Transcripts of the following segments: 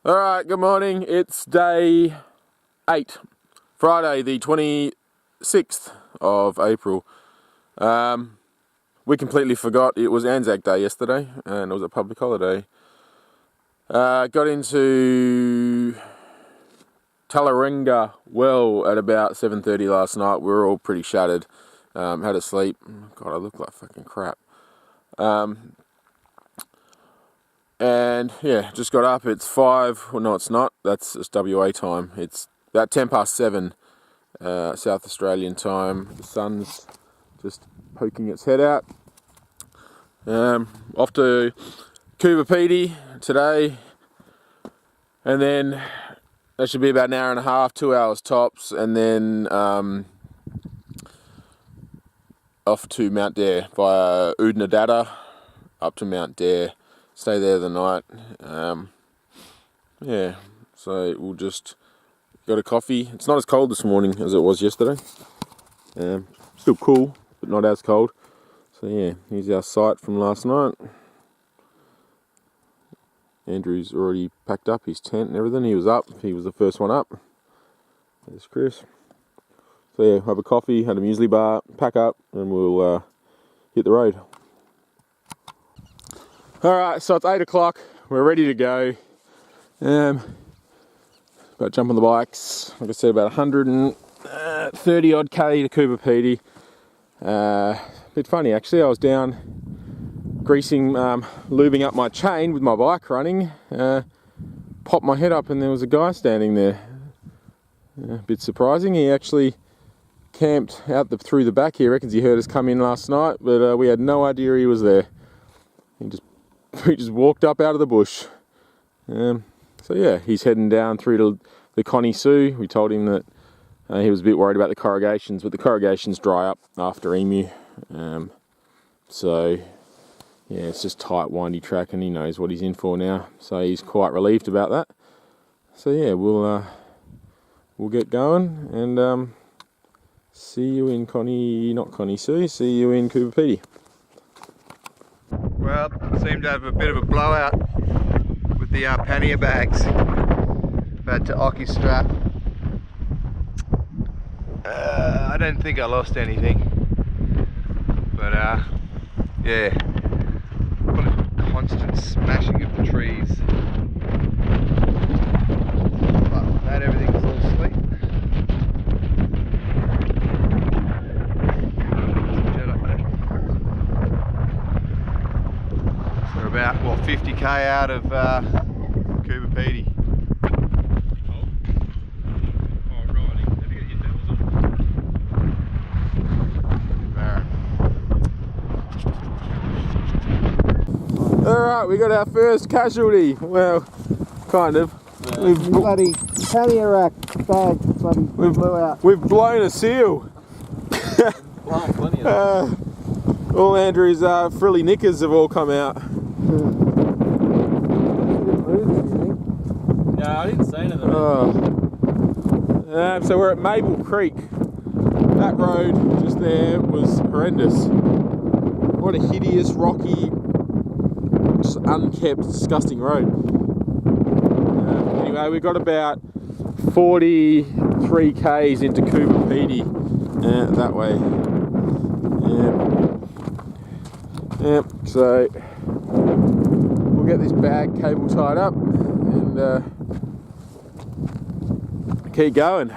Alright, good morning. It's day 8, Friday the 26th of April. We completely forgot it was Anzac Day yesterday and it was a public holiday. Got into Tallarenga well at about 7:30 last night. We were all pretty shattered. Had to sleep. God, I look like fucking crap. And yeah, just got up. It's 5. Well, no, it's not. It's WA time. It's about 7:10 South Australian time. The sun's just poking its head out. Off to Coober Pedy today, and then that should be about an hour and a half, 2 hours tops, and then off to Mount Dare via Oodnadatta up to Mount Dare. Stay there the night. Yeah, so we'll just got a coffee. It's not as cold this morning as it was yesterday. Still cool, but not as cold. So yeah, here's our site from last night. Andrew's already packed up his tent and everything. He was up. He was the first one up. There's Chris. So yeah, have a coffee, had a muesli bar, pack up, and we'll hit the road. Alright, so it's 8 o'clock, we're ready to go. About to jump on the bikes. Like I said, about 130 odd K to Coober Pedy. Bit funny actually, I was down greasing, lubing up my chain with my bike running. Popped my head up and there was a guy standing there. A bit surprising, he actually camped out through the back here. Reckons he heard us come in last night, but we had no idea he was there. We just walked up out of the bush. So yeah, he's heading down through to the Connie Sue. We told him that he was a bit worried about the corrugations, but the corrugations dry up after emu. So yeah, it's just tight, windy track, and he knows what he's in for now. So he's quite relieved about that. So yeah, we'll get going and see you in not Connie Sue. See you in Coober Pedy. Well, seemed to have a bit of a blowout with the pannier bags. I've had to Oki strap. I don't think I lost anything, but yeah, constant smashing of the trees. Apart from that, everything's all asleep. We're about, what, 50k out of Coober Pedy. Alright, we got our first casualty. Well, kind of. Yeah. We've bloody pannier rack bag bloody blew out. We've blown a seal. Plenty of all Andrew's frilly knickers have all come out. Yeah, I didn't say anything. So we're at Maple Creek. That road just there was horrendous. What a hideous, rocky, just unkept, disgusting road. Anyway, we got about 43 k's into Coober Pedy that way. Yep. So we'll get this bag cable tied up and keep going.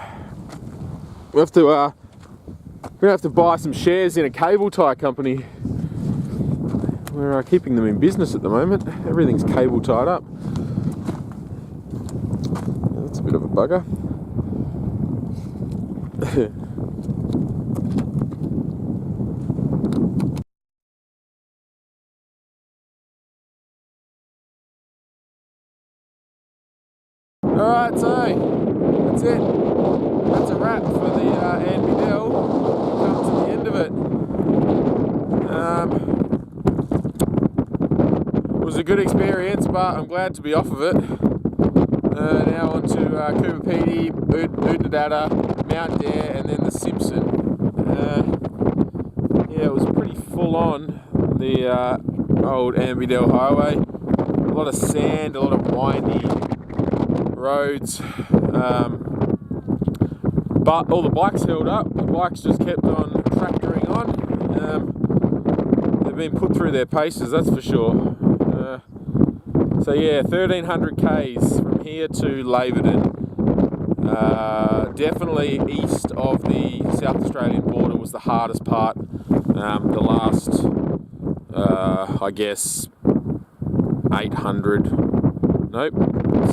We have to we're gonna have to buy some shares in a cable tie company. We're keeping them in business at the moment. Everything's cable tied up. That's a bit of a bugger. Alright, so that's it. That's a wrap for the Amigos. We've come to the end of it. It was a good experience, but I'm glad to be off of it. Now on to Coober Pedy, Oodnadatta, Mount Dare, and then the Simpson. Yeah, it was pretty full on, the old Amigos highway. A lot of sand, a lot of windy roads. But all the bikes held up. The bikes just kept on tractoring on. They've been put through their paces, that's for sure. So yeah, 1300 k's from here to Laverton. Definitely east of the South Australian border was the hardest part. The last, I guess,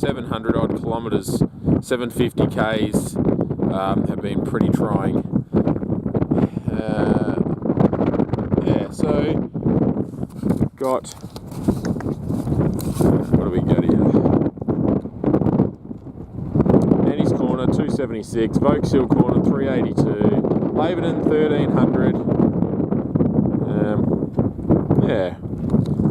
700 odd kilometres, 750 k's have been pretty trying. Yeah, so got, what do we got here? Annie's Corner 276, Vauxhall Corner 382, Laverton 1300. Yeah,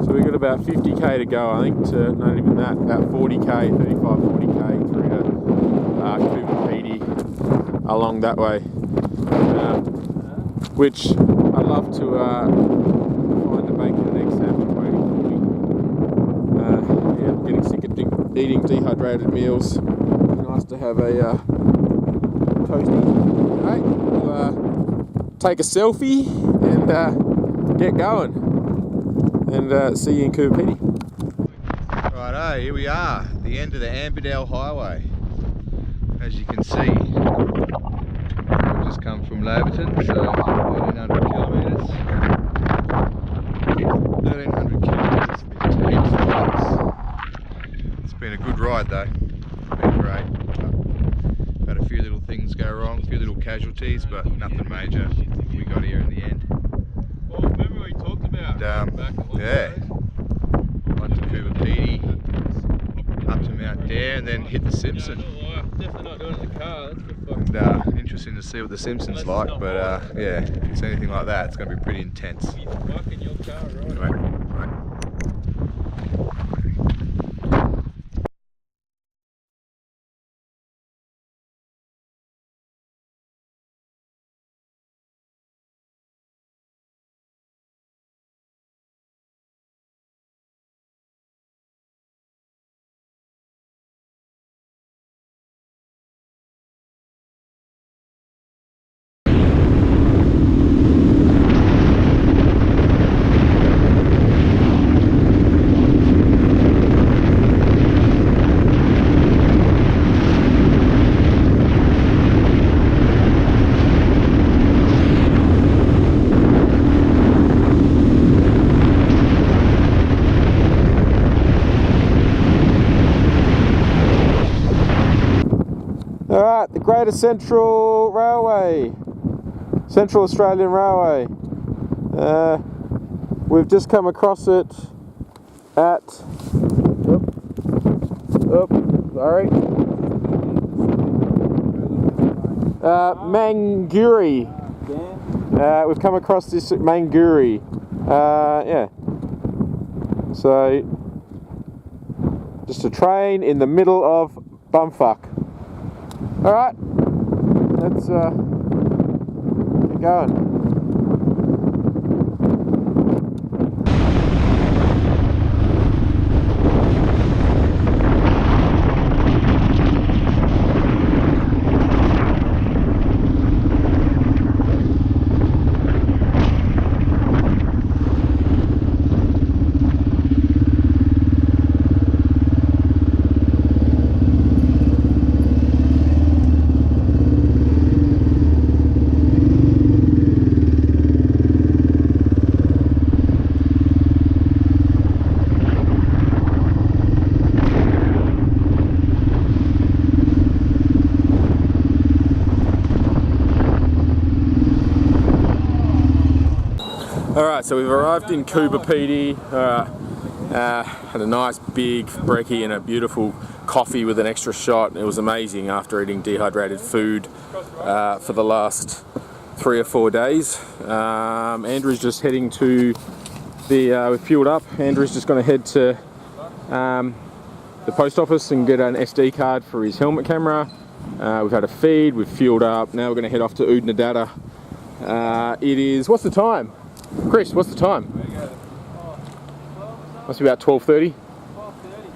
so we've got about 50k to go, I think, to not even that, about 40k, 35-40k through to Cooper Pedy along that way, which I'd love to find a bacon and egg sandwich waiting for me. Yeah, I'm getting sick of eating dehydrated meals. Nice to have a toasty. Right, we'll take a selfie and get going, and see you in Cooper Pedy. Righto, here we are, the end of the Amberdale Highway. As you can see, we've just come from Laverton, so 1300 kilometres. 1300 kilometres, 15 flights. It's been a good ride though, it's been great. Had a few little things go wrong, a few little casualties, but nothing major. We got here in the end. Well, remember we talked about yeah, went to Cooper Pedy, up to Mount Dare, and then hit the Simpson. Definitely not doing it in the car, that's good fun. And interesting to see what the Simpson's like, but yeah, if it's anything like that, it's going to be pretty intense. Anyway, right. Alright, the Greater Central Railway, Central Australian Railway. We've just come across it at, Manguri. We've come across this at Manguri. Yeah. So, just a train in the middle of bumfuck. Alright, let's get going. Alright, so we've arrived in Cooper Pedy. Had a nice big brekkie and a beautiful coffee with an extra shot. It was amazing after eating dehydrated food for the last 3 or 4 days. Andrew's just heading to the, we've fueled up. Andrew's just going to head to the post office and get an SD card for his helmet camera. We've had a feed, we've fueled up. Now we're going to head off to Oodnadatta. It is, what's the time? Chris, what's the time? Must be about 12:30.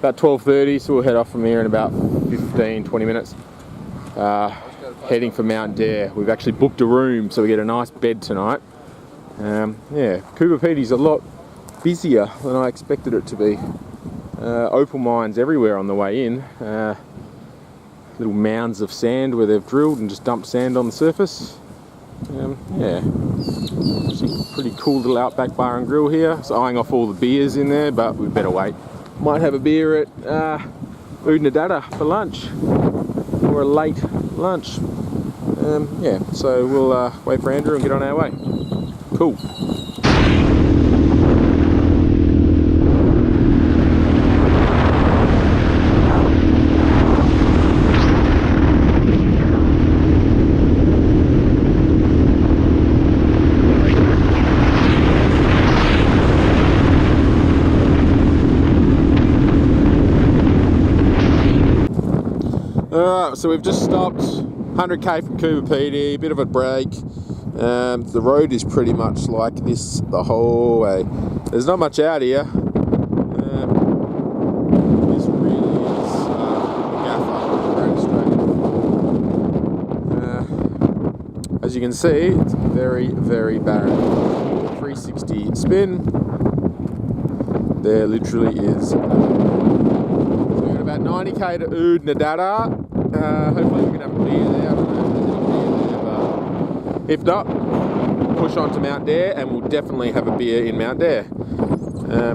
about 12:30, so we'll head off from here in about 15-20 minutes. Heading for Mount Dare. We've actually booked a room, so we get a nice bed tonight. Yeah, Coober Pete's a lot busier than I expected it to be. Opal mines everywhere on the way in. Little mounds of sand where they've drilled and just dumped sand on the surface. Yeah, pretty cool little outback bar and grill here. It's eyeing off all the beers in there, but we better wait. Might have a beer at Oodnadatta for lunch, or a late lunch. Yeah, so we'll wait for Andrew and get on our way. Cool. Alright, so we've just stopped 100k from Coober Pedy, a bit of a break. The road is pretty much like this the whole way. There's not much out here. This really is the gaffer, as you can see, it's very, very barren. 360 spin. There literally is. So we've got about 90k to Oodnadatta. Hopefully we can have a beer there. I don't know if there's any beer there, but if not, push on to Mount Dare, and we'll definitely have a beer in Mount Dare. Yeah,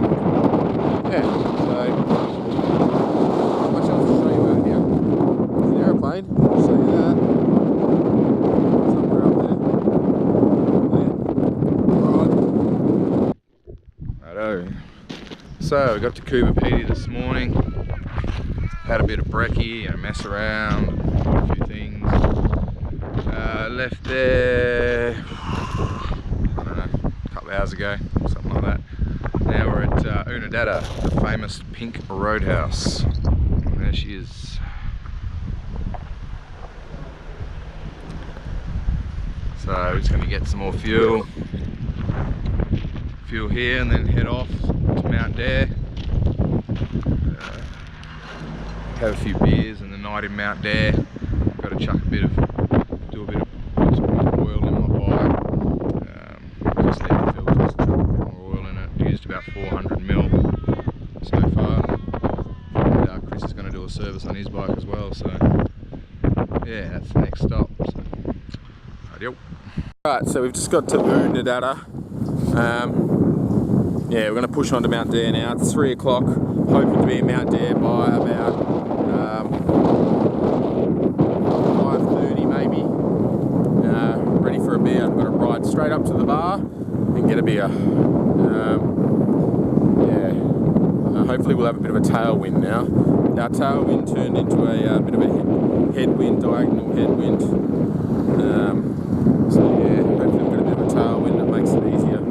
so not much else to show you out here. There's an aeroplane. I'll show you that. Somewhere up there. Righto. So we got to Coober Pedy this morning. Had a bit of brekkie and a mess around, a few things. Left there, I don't know, a couple of hours ago, something like that. Now we're at Oodnadatta, the famous pink roadhouse. And there she is. So we're just going to get some more fuel here and then head off to Mount Dare. Have a few beers and the night in Mount Dare. Got to do a bit of put some oil in my bike. Just need the filters, chuck a bit more oil in it. Used about 400ml so far. And, Chris is going to do a service on his bike as well. So yeah, that's the next stop. So, adios. Alright, so we've just got to Oodnadatta. Yeah, we're going to push on to Mount Dare now. It's 3 o'clock. Hoping to be in Mount Dare by about 5:30 maybe. Ready for a beer. I'm going to ride straight up to the bar and get a beer. Yeah. Hopefully we'll have a bit of a tailwind now. Our tailwind turned into a bit of a headwind, diagonal headwind. So yeah, hopefully we'll get a bit of a tailwind that makes it easier.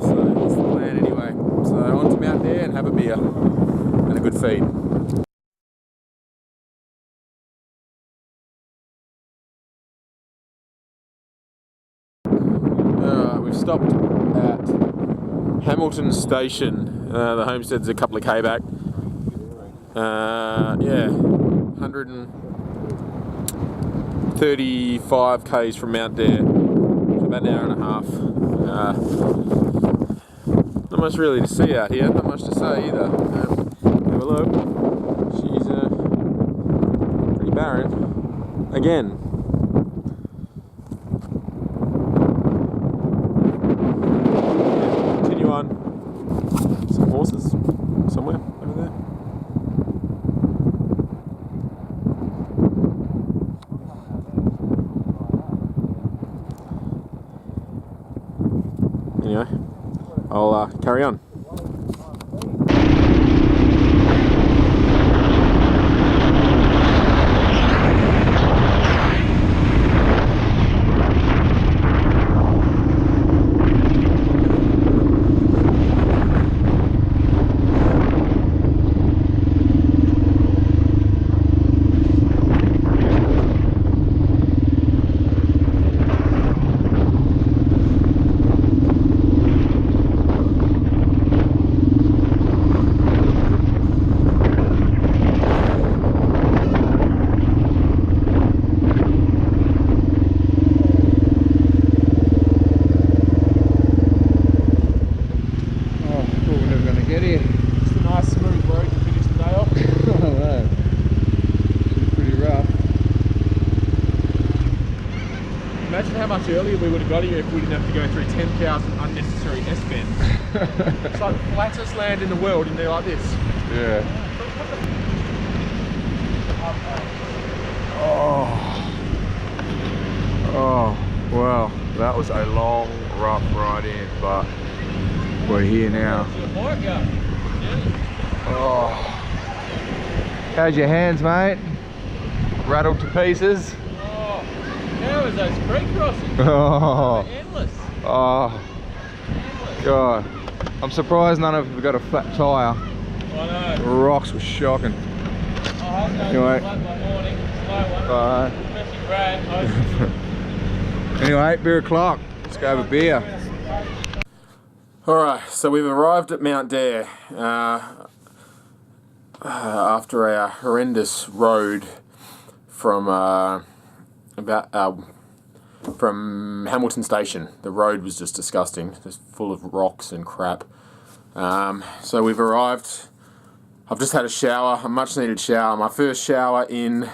So that's the plan anyway. So on to Mount Dare and have a beer and a good feed. We've stopped at Hamilton Station. The homestead's a couple of k back. Yeah, 135 k's from Mount Dare. So about an hour and a half. Not much really to see out here. Not much to say either. Have a look. She's pretty barren again. Some horses somewhere over there. Anyway, I'll carry on. much earlier we would have got here if we didn't have to go through 10,000 unnecessary S-bends. It's like the flattest land in the world, and they're like this. Yeah. Oh, well, that was a long, rough ride in, but we're here now. Oh. How's your hands, mate? Rattled to pieces? Oh, how is those creek crossings? Oh. Endless. Oh. God. I'm surprised none of them got a flat tyre. I know. The rocks were shocking. Anyway. Bye. Anyway, beer o'clock. Let's go have a beer. Alright, so we've arrived at Mount Dare after our horrendous road from from Hamilton Station. The road was just disgusting, just full of rocks and crap. So we've arrived. I've just had a shower, a much needed shower. My first shower in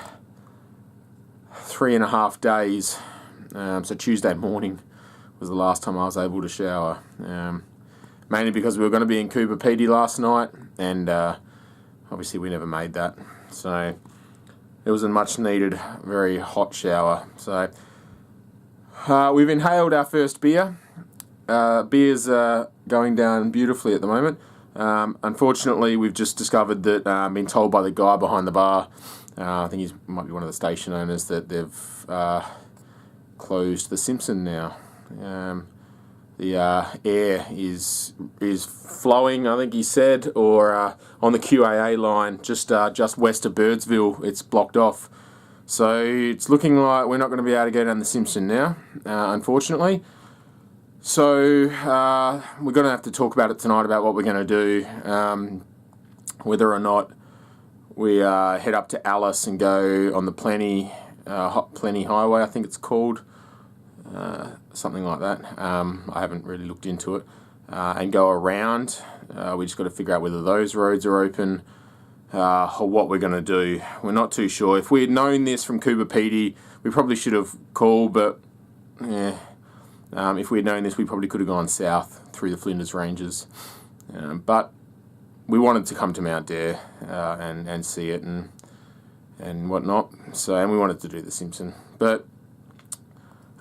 3.5 days. So Tuesday morning was the last time I was able to shower. Mainly because we were going to be in Cooper Pedy last night, and obviously we never made that. So it was a much needed, very hot shower. So we've inhaled our first beer. Beer's going down beautifully at the moment. Unfortunately, we've just discovered that, been told by the guy behind the bar, I think he might be one of the station owners, that they've closed the Simpson now. The air is flowing, I think he said, or on the QAA line, just west of Birdsville, it's blocked off. So it's looking like we're not going to be able to go down the Simpson now, unfortunately. So we're going to have to talk about it tonight, about what we're going to do, whether or not we head up to Alice and go on the Plenty Highway, I think it's called, something like that. I haven't really looked into it, and go around. We just got to figure out whether those roads are open, or what we're going to do. We're not too sure. If we had known this from Cooper Pedy, we probably should have called, but yeah. If we had known this, we probably could have gone south through the Flinders Ranges. But we wanted to come to Mount Dare and see it and whatnot. So, and we wanted to do the Simpson. But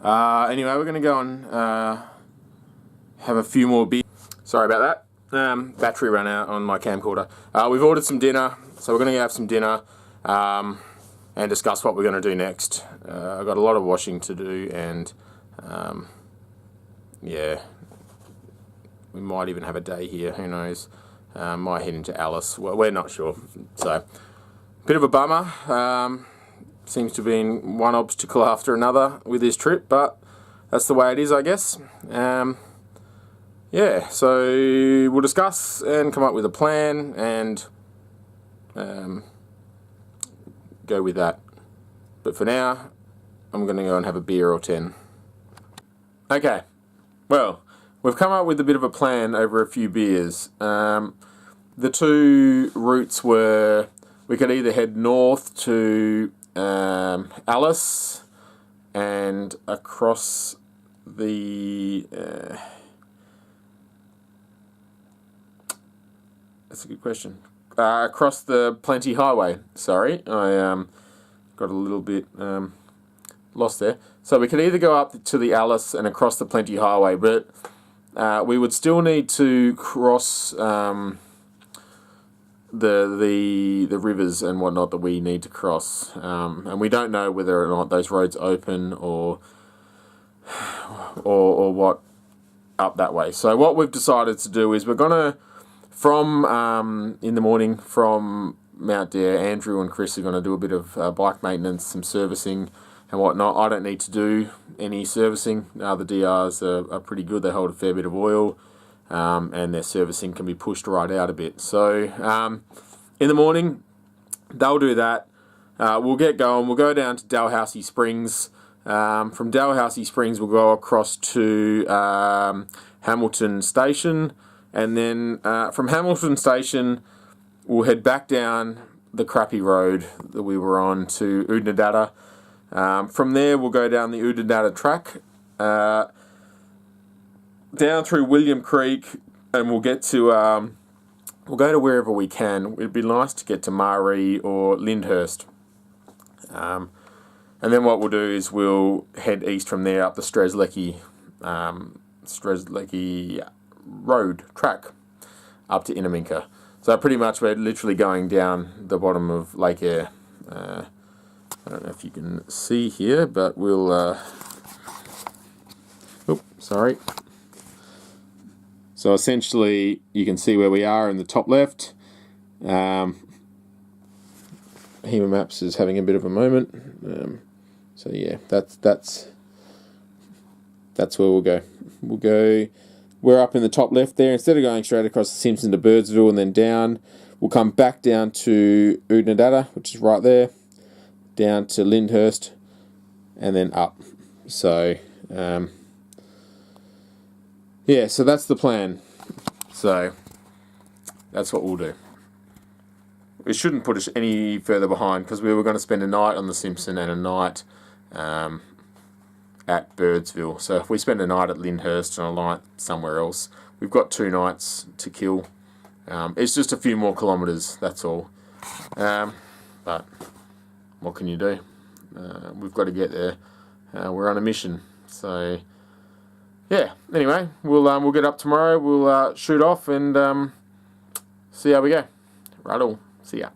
anyway, we're going to go and have a few more beers. Sorry about that. Battery ran out on my camcorder. We've ordered some dinner, so we're going to go have some dinner and discuss what we're going to do next. I've got a lot of washing to do, and yeah, we might even have a day here, who knows. Might head into Alice, well, we're not sure. So, bit of a bummer. Seems to have been one obstacle after another with this trip, but that's the way it is, I guess. Yeah, so we'll discuss and come up with a plan and go with that. But for now, I'm going to go and have a beer or 10. Okay. Well, we've come up with a bit of a plan over a few beers. The two routes were, we could either head north to Alice and across the... that's a good question. Across the Plenty Highway. Sorry, I got a little bit lost there. So we could either go up to the Alice and across the Plenty Highway, but we would still need to cross the rivers and whatnot that we need to cross, and we don't know whether or not those roads open or what up that way. So what we've decided to do is we're gonna, from in the morning from Mount Dare, Andrew and Chris are gonna do a bit of bike maintenance, some servicing and whatnot. I don't need to do any servicing. The DRs are pretty good. They hold a fair bit of oil, and their servicing can be pushed right out a bit. So in the morning, they'll do that. We'll get going. We'll go down to Dalhousie Springs. From Dalhousie Springs, we'll go across to Hamilton Station, and then from Hamilton Station, we'll head back down the crappy road that we were on to Oodnadatta. From there, we'll go down the Oodnadatta track down through William Creek, and we'll get to we'll go to wherever we can. It'd be nice to get to Maree or Lyndhurst, and then what we'll do is we'll head east from there up the Strzelecki road track up to Inaminka. So pretty much we're literally going down the bottom of Lake Eyre. I don't know if you can see here, but we'll sorry. So essentially, you can see where we are in the top left. Hema Maps is having a bit of a moment. So yeah, that's where we'll go. We're up in the top left there. Instead of going straight across the Simpson to Birdsville and then down, we'll come back down to Oodnadatta, which is right there, down to Lyndhurst, and then up. So yeah, so that's the plan. So that's what we'll do. It shouldn't put us any further behind because we were going to spend a night on the Simpson and a night at Birdsville. So if we spend a night at Lyndhurst and a night somewhere else, we've got 2 nights to kill. It's just a few more kilometres, that's all. But what can you do? We've got to get there. We're on a mission. So yeah, anyway, we'll get up tomorrow, we'll shoot off and see how we go. Right all, see ya.